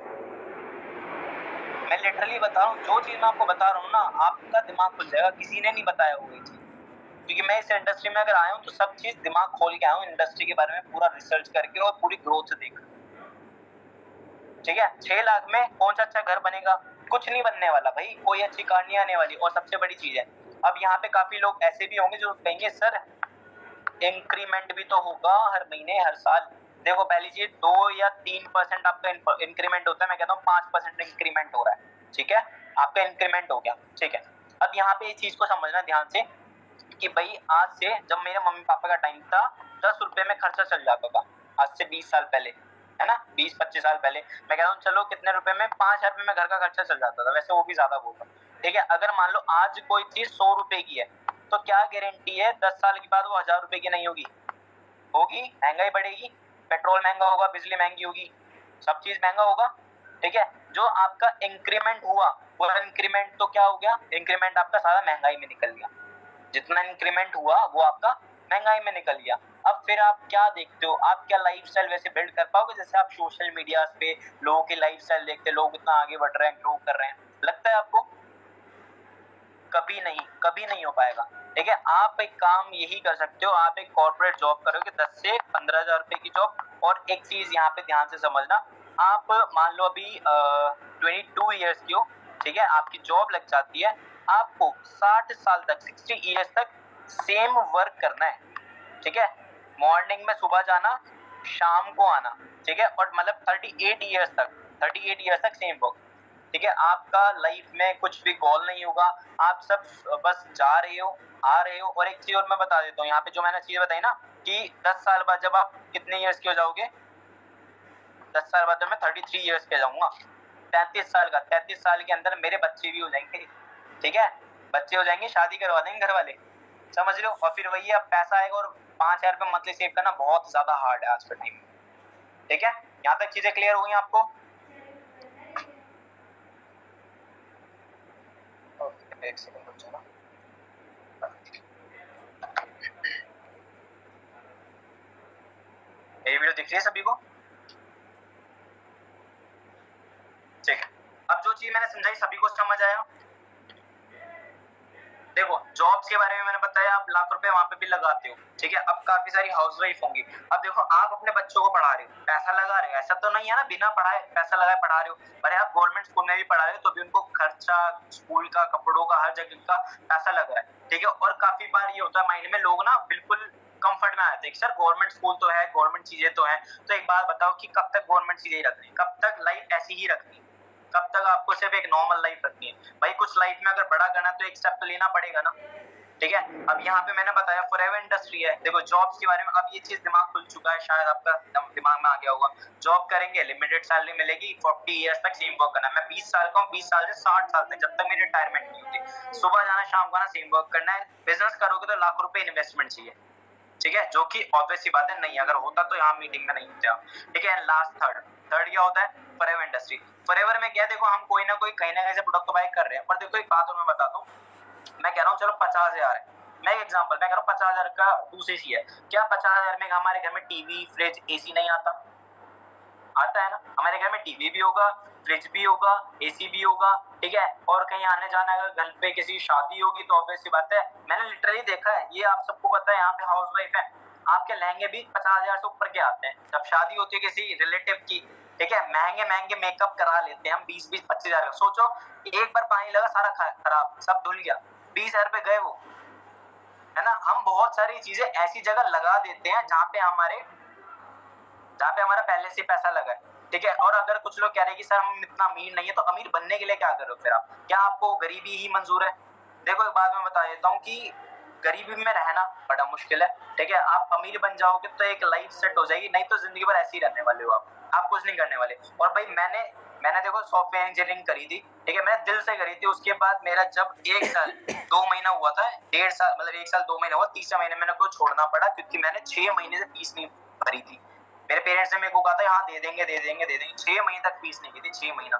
मैं लिटरली बता रहा हूँ, जो चीज मैं आपको बता रहा हूँ ना, आपका दिमाग खुल जाएगा, किसी ने नहीं बताया होगा ये चीज, क्योंकि मैं इस इंडस्ट्री में अगर आया हूँ तो सब चीज दिमाग खोल के आया हूँ, इंडस्ट्री के बारे में पूरा रिसर्च करके और पूरी ग्रोथ देख, ठीक है। 6 लाख में कौन सा अच्छा घर बनेगा? कुछ नहीं बनने वाला भाई, कोई अच्छी कार नहीं आने वाली। और सबसे बड़ी चीज है, अब यहाँ पे काफी लोग ऐसे भी होंगे जो कहेंगे सर इंक्रीमेंट भी तो होगा हर महीने हर साल। देखो पहली चीज 2 या 3% आपका इंक्रीमेंट होता है, मैं कहता हूँ 5% इंक्रीमेंट हो रहा है, ठीक है, आपका इंक्रीमेंट हो गया, ठीक है। अब यहाँ पे इस चीज को समझना ध्यान से कि भाई आज से जब मेरे मम्मी पापा का टाइम था 10 रुपए में खर्चा चल जाता था, आज से 20 साल पहले, है ना, 20-25 साल पहले, मैं कहता हूँ चलो कितने रुपए में, 5,000 रुपए में घर का खर्चा चल जाता था, वैसे वो भी ज्यादा बोल रहा, ठीक है। अगर मान लो आज कोई चीज 100 रुपए की है, तो क्या गारंटी है 10 साल के बाद वो 1,000 रुपए की नहीं होगी? होगी, महंगाई बढ़ेगी, पेट्रोल महंगा होगा, बिजली महंगी होगी, सब चीज महंगा होगा, ठीक है। जो आपका इंक्रीमेंट हुआ वो इंक्रीमेंट तो क्या हो गया? इंक्रीमेंट आपका सारा महंगाई में निकल गया, जितना इंक्रीमेंट हुआ वो आपका महंगाई में निकल गया। अब फिर आप क्या देखते हो, आप क्या लाइफस्टाइल वैसे बिल्ड कर पाओगे जैसे आप सोशल मीडिया पे लोगों की लाइफस्टाइल देखते, लोग इतना आगे बढ़ रहे हैं, ग्रो कर रहे हैं, लगता है आपको? कभी नहीं, कभी नहीं हो पाएगा, ठीक है। आप एक काम यही कर सकते हो, आप एक कॉर्पोरेट जॉब करोगे 10 से 15,000 रुपए की जॉब। और एक चीज यहाँ पे ध्यान से समझना, आप मान लो अभी 22 ईयर्स की हो, ठीक है, आपकी जॉब लग जाती है, आपको 60 साल तक, 60 ईयर्स तक सेम वर्क करना है, ठीक है। मॉर्निंग में सुबह जाना, शाम को आना, ठीक है, और मतलब 38 ईयर्स तक, 38 ईयर्स तक सेम वर्क, ठीक है। आपका लाइफ में कुछ भी गोल नहीं होगा, आप सब बस जा रहे हो, आ रहे हो। और एक चीज और मैं बता देता हूँ यहाँ पे, जो मैंने चीज बताई ना कि 10 साल बाद जब आप कितने ईयर्स के हो जाओगे, 10 साल बाद जब मैं 33 ईयर्स के जाऊंगा, 33 साल का, 33 साल के अंदर मेरे बच्चे भी हो जाएंगे, ठीक है, बच्चे हो जाएंगे, शादी करवा देंगे घर वाले, समझ रहे हो। और फिर वही अब पैसा आएगा, और 5,000 रुपये मंथली सेव करना बहुत ज्यादा हार्ड है आज के टाइम में, ठीक है। यहाँ तक चीजें क्लियर हो गई आपको? एक सेकंड रुक जाना। ये वीडियो दिख रही है सभी को? ठीक है, अब जो चीज मैंने समझाई सभी को समझ आया? देखो जॉब्स के बारे में मैंने बताया, आप लाख रुपए वहां पे भी लगाते हो, ठीक है। अब काफी सारी हाउसवाइफ होंगी, अब देखो आप अपने बच्चों को पढ़ा रहे हो, पैसा लगा रहे हो, ऐसा तो नहीं है ना बिना पढ़ाए पैसा लगाए पढ़ा रहे हो, अरे आप गवर्नमेंट स्कूल में भी पढ़ा रहे हो तो भी उनको खर्चा, स्कूल का, कपड़ों का, हर जगह का पैसा लग रहा है, ठीक है। और काफी बार ये होता है माइंड में, लोग ना बिल्कुल कंफर्ट में आते हैं सर गवर्नमेंट स्कूल तो है, गवर्नमेंट चीजें तो है, तो एक बात बताओ कि कब तक गवर्नमेंट चीजें ही रखनी, कब तक लाइफ ऐसी ही रखनी, कब तक आपको सिर्फ एक नॉर्मल लाइफ रखनी है। भाई कुछ लाइफ में अगर बड़ा करना है तो एक स्टेप तो लेना पड़ेगा ना, ठीक है। अब यहाँ पे मैंने बताया फॉरएवर इंडस्ट्री है, देखो जॉब्स के बारे में अब ये चीज दिमाग खुल चुका है, शायद आपका दिमाग में आ गया होगा, जॉब करेंगे लिमिटेड सैलरी मिलेगी, 40 इयर्स तक सेम वर्क करना है। मैं 20 साल का हूँ, 20 साल से 60 साल तक, जब तक मेरी रिटायरमेंट नहीं होती, सुबह जाना शाम को आना, सेम वर्क करना है। बिजनेस करोगे तो लाख रुपए इन्वेस्टमेंट चाहिए, ठीक है, जो कि ऑब्वियस सी बात है नहीं, अगर होता तो यहाँ मीटिंग में नहीं होते आप, ठीक है। लास्ट थर्ड क्या होता है, फॉरएवर इंडस्ट्री। फॉरएवर में क्या है, देखो हम कोई ना कोई कहीं ना कहीं से प्रोडक्ट बाय कर रहे हैं, पर देखो एक बात और मैं बताता हूँ, मैं कह रहा हूँ चलो 50,000 है, मैं एक एग्जांपल मैं कह रहा हूँ 50,000 का दूसरी सी है, क्या 50,000 में हमारे घर में टीवी, फ्रिज, एसी नहीं आता? आता है ना, हमारे घर में टीवी भी होगा, फ्रिज भी होगा, एसी भी होगा, ठीक है। और कहीं आने जाना, अगर घर पे किसी शादी होगी तो ऑब्वियस सी बात है, मैंने लिटरली देखा है, ये आप सबको पता है, यहाँ पे हाउसवाइफ है, आपके लहंगे भी 50,000 से ऊपर के आते हैं, जब शादी होती है किसी रिलेटिव की, ठीक है, महंगे महंगे मेकअप करा लेते हैं हम, 20-25 का। सोचो एक बार पानी लगा सारा खराब, सब धुल गया, 20,000 रुपए गए वो, है ना। हम बहुत सारी चीजें ऐसी जगह लगा देते हैं जहाँ पे हमारा पहले से पैसा लगा है, ठीक है। और अगर कुछ लोग कह रहे हैं कि सर हम इतना अमीर नहीं है, तो अमीर बनने के लिए क्या करो फिर आप, क्या आपको गरीबी ही मंजूर है? देखो एक बात मैं बता देता हूँ कि गरीबी में रहना बड़ा मुश्किल है, ठीक है। आप अमीर बन जाओगे तो एक लाइफ सेट हो जाएगी, नहीं तो जिंदगी भर ऐसे ही रहने वाले हो आप कुछ नहीं करने वाले। और भाई मैंने देखो सॉफ्टवेयर इंजीनियरिंग करी थी, ठीक है, मैंने दिल से करी थी। उसके बाद मेरा जब 1 साल 2 महीना हुआ था, 1.5 साल मतलब 1 साल 2 महीना हुआ, तीसरा महीने मैंने को छोड़ना पड़ा, क्योंकि मैंने 6 महीने से फीस नहीं भरी थी। मेरे पेरेंट्स ने मेरे को कहा था हाँ दे देंगे 6 महीने तक फीस नहीं की थी, 6 महीना,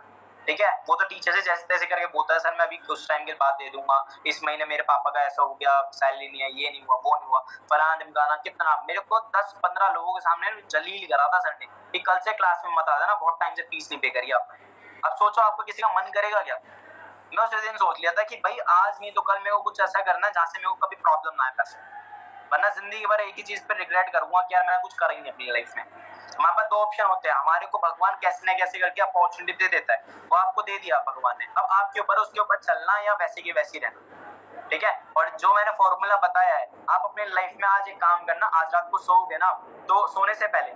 ठीक है। वो तो टीचर से जैसे तैसे करके बोलता है सर मैं अभी कुछ टाइम के बाद दे दूंगा, इस महीने मेरे पापा का ऐसा हो गया, सैलरी नहीं है, ये नहीं हुआ, वो नहीं हुआ, फलाना ढिमकाना, कितना मेरे को 10-15 लोगों के सामने जलील करा था सर ने कि कल से क्लास में मत आ जाना, बहुत टाइम से फीस नहीं पे करी आपने। अब सोचो आपको किसी का मन करेगा क्या? मैं उस दिन सोच लिया था कि भाई आज नहीं तो कल मेरे को कुछ ऐसा करना है जहाँ से मेरे को कभी प्रॉब्लम ना आए पैसे, वरना जिंदगी भर एक ही चीज पे रिग्रेट करूंगा कि यार मैंने कुछ करा ही नहीं अपनी लाइफ में। हमारे पास 2 ऑप्शन होते हैं, हमारे को भगवान कैसे न कैसे करके अपॉर्चुनिटी दे देता है, वो आपको दे दिया भगवान ने, अब आपके ऊपर उसके ऊपर चलना या वैसे की वैसी रहना, ठीक है। और जो मैंने फॉर्मूला बताया है, आप अपने लाइफ में आज एक काम करना, आज रात को सोओगे ना तो सोने से पहले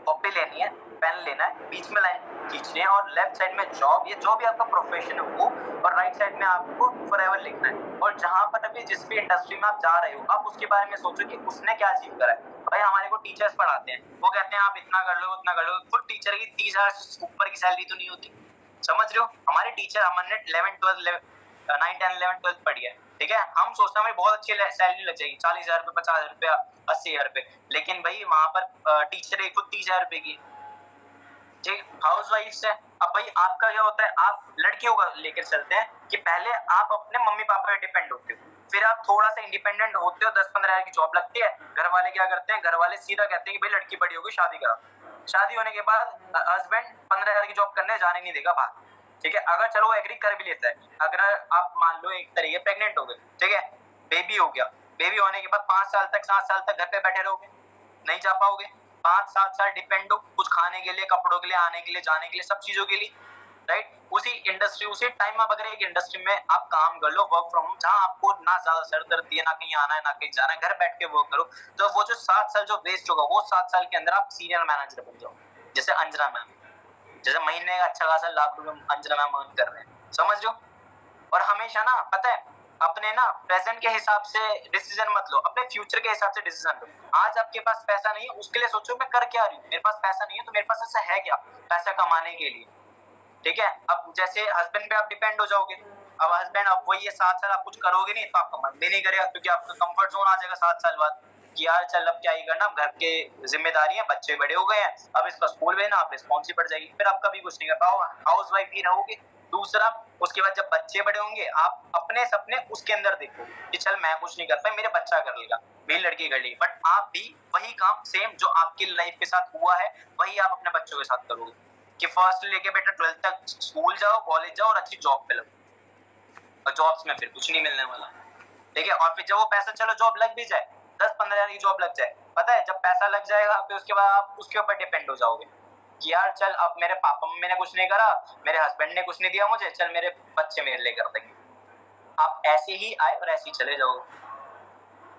कॉपी लेनी है, पेन लेना है, बीच में लाइन खींचनी है, और लेफ्ट साइड में जॉब, ये जो भी आपका प्रोफेशन है वो, और राइट साइड में आपको फॉरएवर लिखना है। और जहां पर अभी जिस भी इंडस्ट्री में आप जा रहे हो, आप उसके बारे में सोचो कि उसने क्या अचीव करा है। भाई हमारे को टीचर्स पढ़ाते हैं, वो कहते हैं आप इतना कर लो उतना कर लो, खुद टीचर की 30,000 ऊपर की सैलरी तो नहीं होती, समझ रहे हो। हमारे टीचर, हमने 11 12 9 10 11 12 पढ़ी है, ठीक है, हम सोचते हैं हमें बहुत अच्छी सैलरी लग जाएगी, 40,000 रुपए, 50,000 रुपए, 80,000 रुपए, लेकिन भाई वहां पर टीचर खुद 30,000 रुपए की, ठीक, हाउस वाइफ से। अब भाई आपका क्या होता है, आप लड़कियों का लेकर चलते हैं कि पहले आप अपने मम्मी पापा पे डिपेंड होते हो, फिर आप थोड़ा सा इंडिपेंडेंट होते हो, 10-15 हजार की जॉब लगती है, घर वाले क्या करते हैं, घर वाले सीधा कहते हैं कि भाई लड़की बड़ी होगी शादी करा, शादी होने के बाद हस्बैंड 15,000 की जॉब करने जाने नहीं देगा बाहर, ठीक है। अगर चलो वो एग्री कर भी लेता है, अगर आप मान लो एक तरीके प्रेग्नेंट हो गए, ठीक है, बेबी हो गया, बेबी होने के बाद 5 साल तक 7 साल तक घर पे बैठे रहोगे, नहीं जा पाओगे, 5-7 साल डिपेंड हो, कुछ खाने के लिए, कपड़ों के लिए, आने के लिए, जाने के लिए, सब चीजों के लिए, राइट। उसी इंडस्ट्री, उसी टाइम में अगर एक इंडस्ट्री में आप काम कर लो वर्क फ्रॉम होम, जहां आपको ना ज्यादा सर दर्द है, ना कहीं आना है ना कहीं जाना है, घर बैठ के वर्क करो, तो वो जो 7 साल जो वेस्ट होगा, वो 7 साल के अंदर आप सीनियर मैनेजर बन जाओ, जैसे अंजना मैम, जैसे महीने का अच्छा खासा लाख रुपए अंजना मैम अर्न कर रहे हैं, समझ लो। और हमेशा ना पता है, अपने ना प्रेजेंट के हिसाब से डिसीजन मत लो, अपने फ्यूचर के हिसाब से डिसीजन लो। आज आपके पास पैसा नहीं है, उसके लिए सोचो मैं कर क्या रही हूँ, मेरे पास पैसा नहीं है तो मेरे पास ऐसा है क्या पैसा कमाने के लिए, ठीक है। अब जैसे हस्बैंड पे आप डिपेंड हो जाओगे, अब हस्बैंड, अब वही 7 साल आप कुछ करोगे नहीं तो आपका मन भी नहीं करेगा, क्योंकि आपका कंफर्ट जोन आ जाएगा 7 साल बाद कि यार चल अब क्या ही करना, घर के जिम्मेदारी है, बच्चे बड़े हो गए हैं, अब इसका स्कूल भेजना, आप रिस्पॉन्सिबिलिटी बढ़ जाएगी, फिर आप कभी कुछ नहीं कर पाओगे, हाउस वाइफ ही रहोगे। दूसरा, उसके बाद जब बच्चे बड़े होंगे, आप अपने सपने उसके अंदर देखो कि चल मैं कुछ नहीं कर पाई, मेरे बच्चा कर लेगा, मेरी लड़की कर लेगी, बट आप भी वही काम सेम जो आपकी लाइफ के साथ हुआ है वही आप अपने बच्चों के साथ करोगे, कि फर्स्ट लेके बेटा 12th तक स्कूल जाओ, कॉलेज जाओ और अच्छी जॉब पे लगो, और जॉब्स में फिर कुछ नहीं मिलने वाला, ठीक है। और फिर जब वो पैसा, चलो जॉब लग भी जाए, 10-15 हजार की जॉब लग जाए, पता है जब पैसा लग जाएगा फिर उसके बाद आप उसके ऊपर डिपेंड हो जाओगे कि यार चल अब मेरे पापा मम्मी ने कुछ नहीं करा, मेरे हस्बैंड ने कुछ नहीं दिया मुझे, चल मेरे बच्चे मेरे लिए कर देंगे। आप ऐसे ही आए और ऐसे ही चले जाओगे।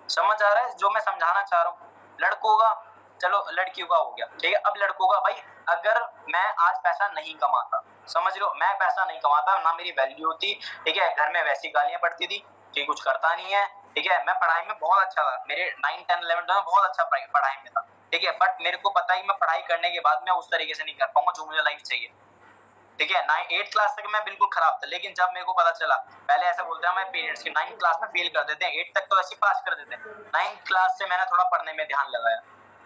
समझ आ रहा है जो मैं समझाना चाह रहा हूँ? लड़कों का, चलो लड़कियों का हो गया, ठीक है। अब लड़कों का, भाई अगर मैं आज पैसा नहीं कमाता, समझ लो मैं पैसा नहीं कमाता, ना मेरी वैल्यू होती, ठीक है, घर में वैसी गालियां पड़ती थी कि कुछ करता नहीं है, ठीक है। मैं पढ़ाई में बहुत अच्छा था, मेरे 9, 10, 11 में बहुत अच्छा पढ़ाई में था, ठीक है। बट मेरे को पता है मैं पढ़ाई करने के बाद मैं उस तरीके से नहीं कर पाऊंगा जो मुझे लाइफ चाहिए, ठीक है। 8 क्लास तक मैं बिल्कुल खराब था, लेकिन जब मेरे को पता चला, पहले ऐसा बोलते हैं हमारे पेरेंट्स की 9 क्लास में फेल कर देते हैं, 8 तक तो ऐसे पास कर देते हैं। 9 क्लास से मैंने थोड़ा पढ़ने में ध्यान लगाया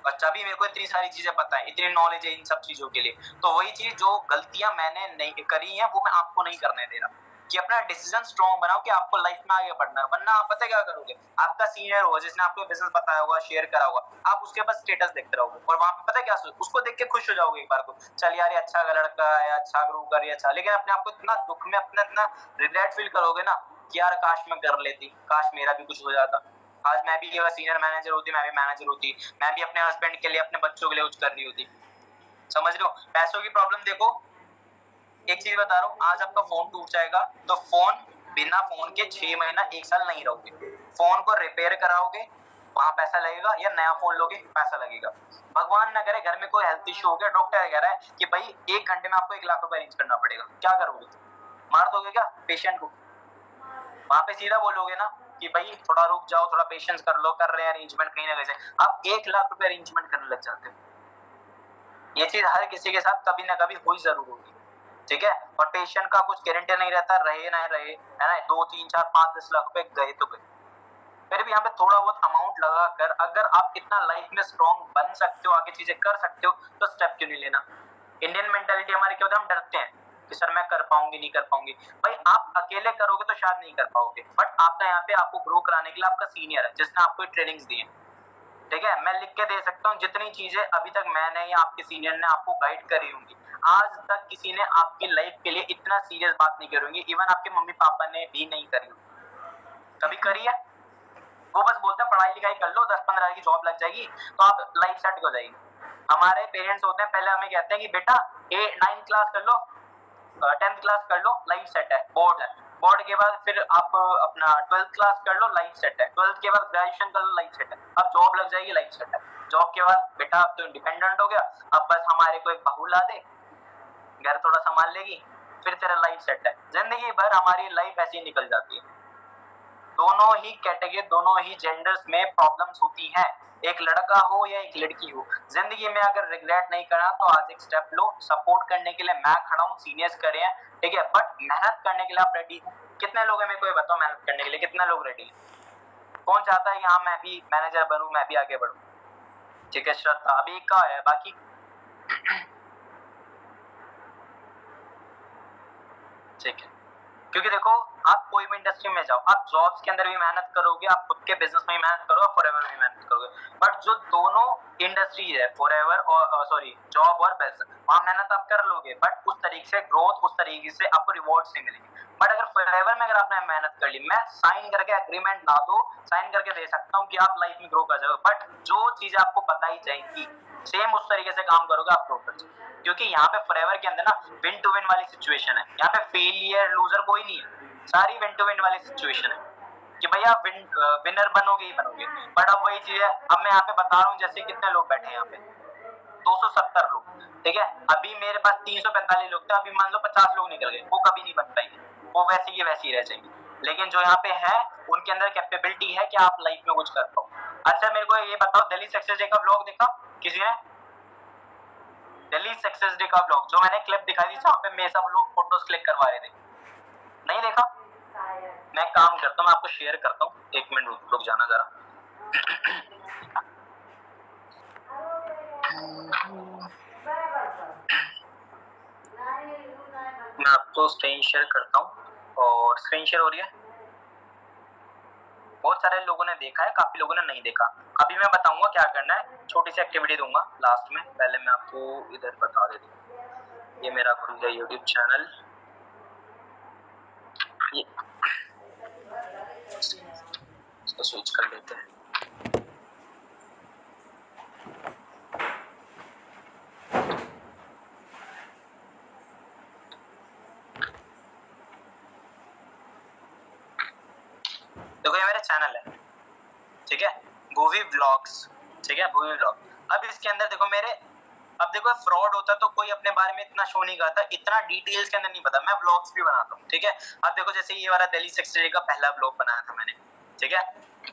और तभी मेरे को इतनी सारी चीजें पता है, इतनी नॉलेज है इन सब चीजों के लिए। तो वही चीज जो गलतियां मैंने नहीं करी है वो मैं आपको नहीं करने दे रहा, कि अपना डिसीजन स्ट्रॉन्ग बनाओ कि आपको लाइफ में आगे बढ़ना है। वरना आप पता क्या करोगे, आपका सीनियर होगा जिसने आपको बिजनेस बताया होगा, शेयर करा होगा, आप उसके पास स्टेटस देखते रहोगे और वहां पे पता क्या उसको देख के खुश हो जाओगे एक बार को, चल यार ये अच्छा लड़का है, अच्छा ग्रो कर रही है, अच्छा। लेकिन अपने आपको इतना दुख में, अपना इतना रिग्रेट फील करोगे ना कि यार काश मैं कर लेती, काश मेरा भी कुछ हो जाता, आज मैं भी सीनियर मैनेजर होती, मैं भी मैनेजर होती, मैं भी अपने हस्बैंड के लिए, अपने बच्चों के लिए कुछ कर रही होती। समझ लो पैसों की प्रॉब्लम। देखो एक चीज बता रहा हूँ, आज आपका फोन टूट जाएगा तो फोन, बिना फोन के 6 महीना 1 साल नहीं रहोगे। फोन को रिपेयर कराओगे वहां पैसा लगेगा, या नया फोन लोगे पैसा लगेगा। भगवान ना करे घर में कोई हेल्थ इश्यू हो गया, डॉक्टर कह रहा है कि भाई 1 घंटे में आपको 1 लाख रुपए अरेंज करना पड़ेगा, क्या करोगे? मार दोगे क्या पेशेंट को? वहां पे सीधा बोलोगे ना कि भाई थोड़ा रुक जाओ, थोड़ा पेशेंस कर लो, कर रहे हैं अरेंजमेंट कहीं ना कहीं से। आप 1 लाख रुपए अरेंजमेंट करने लग जाते हो। ये चीज हर किसी के साथ कभी ना कभी हुई जरूर होगी, ठीक है। और पेशेंट का कुछ गारंटी नहीं रहता, रहे ना रहे, है ना, 2, 3, 4, 5, 10 लाख रुपए गए तो गए। फिर भी यहाँ पे थोड़ा बहुत अमाउंट लगा कर अगर आप इतना लाइफ में स्ट्रॉन्ग बन सकते हो, आगे चीजें कर सकते हो, तो स्टेप क्यों नहीं लेना? इंडियन मेंटालिटी हमारी क्या होता है, हम डरते हैं कि सर मैं कर पाऊंगी नहीं कर पाऊंगी। भाई आप अकेले करोगे तो शायद नहीं कर पाओगे, बट आपका यहाँ पे आपको ग्रो कराने के लिए आपका सीनियर है जिसने आपको ट्रेनिंग्स दी है, ठीक है। मैं लिख के दे सकता हूँ जितनी चीजें अभी तक मैंने या आपके सीनियर ने आपको गाइड करी होंगी, आज तक किसी ने आपकी लाइफ के लिए इतना सीरियस बात नहीं करी होंगी, इवन आपके मम्मी पापा ने भी नहीं करी होगी। कभी करी है? वो बस बोलते हैं पढ़ाई लिखाई कर लो, 10-15 हजार की जॉब लग जाएगी तो आप लाइफ सेट हो जाएगी। हमारे पेरेंट्स होते हैं पहले हमें कहते हैं कि बेटा 9th क्लास कर लो, 10th क्लास कर लो, लाइफ सेट है, बोर्ड है, बोर्ड के बाद फिर आप अपना 12th क्लास कर लो, लाइफ सेट है, 12th के बाद ग्रेजुएशन कर लो, लाइफ सेट है, अब जॉब लग जाएगी, लाइफ सेट है। जॉब के बाद बेटा अब तो इंडिपेंडेंट हो गया, अब बस हमारे को एक बहू ला दे, घर थोड़ा संभाल लेगी, फिर तेरा लाइफ सेट है। जिंदगी भर हमारी लाइफ ऐसी निकल जाती है। दोनों ही कैटेगरी, दोनों ही जेंडर्स में प्रॉब्लम्स होती हैं, एक लड़का हो या एक लड़की हो। जिंदगी में अगर रिग्रेट नहीं करना तो आज एक स्टेप लो, सपोर्ट करने के लिए मैं खड़ा हूँ, सीनियर्स करे हैं, ठीक है। बट मेहनत करने के लिए आप रेडी हो? कितने लोग हैं मेरे को ये बताओ, मेहनत करने के लिए कितने लोग रेडी हैं? कौन चाहता है कि हाँ मैं भी मैनेजर बनूं, मैं भी आगे बढ़ूं, ठीक है। श्रद्धा अभी का है, बाकी ठीक है। क्योंकि देखो आप कोई भी इंडस्ट्री में जाओ, आप जॉब्स के अंदर भी मेहनत करोगे, आप खुद के बिजनेस में भी मेहनत करोगे, फॉरएवर में भी मेहनत करोगे, बट जो दोनों इंडस्ट्री है, फॉरएवर और सॉरी जॉब और बिजनेस, वहां मेहनत आप कर लोगे, बट उस तरीके से ग्रोथ, उस तरीके से आपको रिवॉर्ड्स नहीं मिलेंगे। बट अगर फॉरएवर में अगर आपने मेहनत कर ली, मैं साइन करके एग्रीमेंट ना दो, साइन करके दे सकता हूँ कि आप लाइफ में ग्रो कर जाओगे, बट जो चीजें आपको बताई जाएंगी सेम उस तरीके से काम करोगे, आप ग्रो कर जाओगे। क्योंकि यहाँ पे फॉरएवर के अंदर ना विन टू विन वाली सिचुएशन है, यहाँ पे फेलियर लूजर कोई नहीं है, सारी विन टू विन वाली सिचुएशन है कि भैया विनर बनोगे ही बनोगे। बट अब वही चीज है, अब मैं यहाँ पे बता रहा हूँ जैसे कितने लोग बैठे हैं यहाँ पे, 270 लोग, ठीक है। अभी मेरे पास 345 लोग थे, अभी मान लो 50 लोग निकल गए, वो कभी नहीं बन पाएंगे, वो वैसी की वैसी रह जाएंगे। लेकिन जो यहाँ पे है उनके अंदर कैपेबिलिटी है कि आप लाइफ में कुछ कर पाओ। अच्छा मेरे को ये बताओ, दिल्ली सक्सेस डे का व्लॉग देखा किसी ने? दिल्ली सक्सेस डे का व्लॉग जो मैंने क्लिप दिखाई थी जहाँ पे मेरे सब लोग फोटोज क्लिक करवा रहे थे, नहीं देखा? मैं काम करता हूँ, मैं आपको शेयर करता हूँ, 1 मिनट रुक जाना जरा। मैं आपको स्क्रीन शेयर करता हूँ, और स्क्रीन शेयर हो रही है, बहुत सारे लोगों ने देखा है, काफी लोगों ने नहीं देखा। अभी मैं बताऊंगा क्या करना है, छोटी सी एक्टिविटी दूंगा लास्ट में, पहले मैं आपको इधर बता देता हूँ। ये मेरा खुल गया यूट्यूब चैनल, ये तो स्विच कर लेते हैं। देखो ये मेरा चैनल है, ठीक है, भूवी व्लॉग्स, ठीक है, भूवी व्लॉग। अब इसके अंदर देखो मेरे, अब देखो फ्रॉड होता तो कोई अपने बारे में इतना शो नहीं करता, इतना डिटेल्स के अंदर नहीं पता। मैं व्लॉग्स भी बनाता हूँ, ठीक है। अब देखो जैसे ये वाला दिल्ली सेक्स डे का पहला व्लॉग बनाया था मैंने, ठीक है,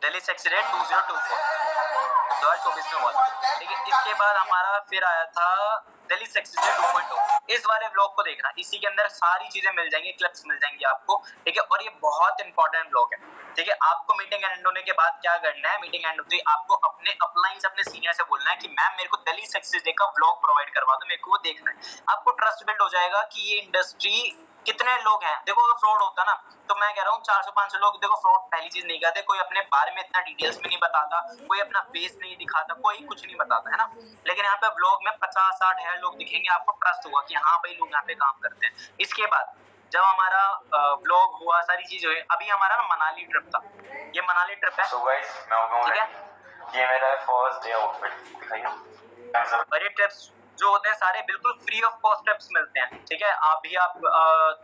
दिल्ली सेक्स डे 2024 में हुआ था, ठीक है। इसके बाद हमारा फिर आया था दिल्ली सेक्स डे 2.0। इस वाले व्लॉग को देखना, इसी के अंदर सारी चीजें मिल जाएंगी, क्लिप्स मिल जाएंगी आपको, ठीक है। और ये बहुत इंपॉर्टेंट व्लॉग है, ठीक है। आपको मीटिंग एंड होने के बाद क्या करना है, मीटिंग एंड होते ही आपको अपने अपलाइन से अपने सीनियर से बोलना है कि मैम मेरे को दिल्ली सेक्स डे का व्लॉग प्रोवाइड करवा दो, मेरे को वो देखना है। आपको ट्रस्ट बिल्ड हो जाएगा कि ये इंडस्ट्री कितने लोग हैं। देखो अगर फ्रॉड होता ना तो मैं कह रहा हूँ 400-500 लोग देखो फ्रॉड पहली चीज नहीं करते, कोई अपने बारे में इतना डिटेल्स में नहीं बताता, कोई अपना फेस नहीं दिखाता, कोई कुछ नहीं बताता, है ना। लेकिन यहाँ पे व्लॉग में 50-60 लोग दिखेंगे, आपको ट्रस्ट होगा कि हाँ भाई लोग यहाँ पे काम करते हैं। इसके बाद जब हमारा व्लॉग हुआ, सारी चीजें हुई, अभी हमारा ना मनाली ट्रिप था, ये मनाली ट्रिप है। So guys, मैं हो गया, ठीक है, ये मेरा फर्स्ट डे आउटफिट दिखाइए। और ये ट्रिप्स जो होते हैं सारे बिल्कुल फ्री ऑफ कॉस्ट ट्रिप्स मिलते हैं, ठीक है। अभी आप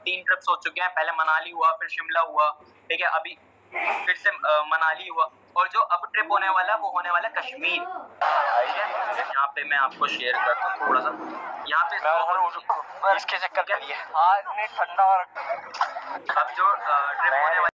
3 ट्रिप्स हो चुके हैं, पहले मनाली हुआ, फिर शिमला हुआ, ठीक है, अभी फिर से मनाली हुआ, और जो अब ट्रिप होने वाला है वो होने वाला है कश्मीर, ठीक है। यहाँ पे मैं आपको शेयर करता हूँ थोड़ा सा, यहाँ पे इसके चक्कर में आज नहीं ठंडा और अब जो ट्रिप होने वाला